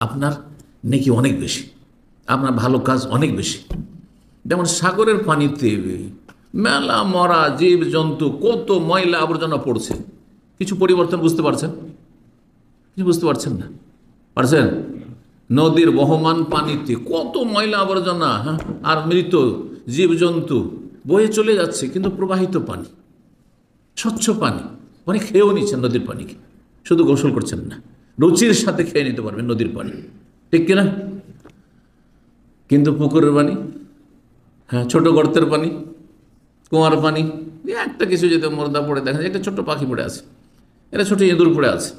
আপনার নেকি অনেক বেশি, আপনার ভালো কাজ অনেক বেশি। যেমন সাগরের পানিতে মেলা মরা জীব জন্তু, কত ময়লা আবর্জনা পড়ছে, কিছু পরিবর্তন বুঝতে পারছেন? কিছু বুঝতে পারছেন না, পারছেন? নদীর বহমান পানিতে কত ময়লা আবর্জনা, হ্যাঁ, আর মৃত জীবজন্তু বয়ে চলে যাচ্ছে, কিন্তু প্রবাহিত পানি, স্বচ্ছ পানি। পানি খেয়েও নিচ্ছেন নদীর পানিকে, শুধু গোসল করছেন না, রুচির সাথে খেয়ে নিতে পারবেন নদীর পানি, ঠিক কিনা? কিন্তু পুকুরের পানি, হ্যাঁ, ছোট গর্তের পানি, কুয়ার পানি, একটা কিছু যদি মর্দা পড়ে দেখেন, একটা ছোট্ট পাখি পড়ে আছে, এটা ছোট ইঁদুর পড়ে আছে,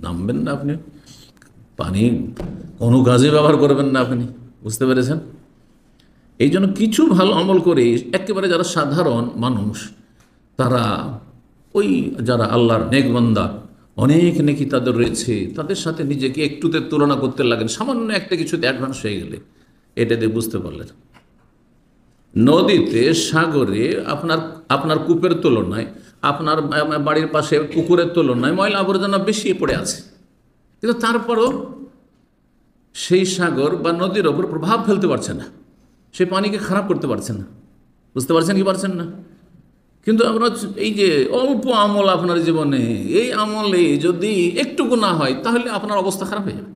নামবেন না আপনি, পানি কোনো কাজে ব্যবহার করবেন না আপনি, বুঝতে পেরেছেন? এই জন্য কিছু ভালো আমল করে একেবারে যারা সাধারণ মানুষ, তারা ওই যারা আল্লাহর নেক বান্দা, অনেক নেকি তাদের রয়েছে, তাদের সাথে নিজেকে একটুতে তুলনা করতে লাগেন, সামান্য একটা কিছুতে অ্যাডভান্স হয়ে গেলে। এটা দিয়ে বুঝতে পারলেন নদীতে, সাগরে আপনার আপনার কূপের তুলনায়, আপনার বাড়ির পাশে পুকুরের তুলনায় ময়লা আবর্জনা বেশি পড়ে আছে, কিন্তু তারপরও সেই সাগর বা নদীর ওপর প্রভাব ফেলতে পারছে না, সে পানিকে খারাপ করতে পারছে না। বুঝতে পারছেন কি পারছেন না? কিন্তু আপনার এই যে অল্প আমল আপনার জীবনে, এই আমলে যদি একটুকু না হয়, তাহলে আপনার অবস্থা খারাপ হয়ে যাবে।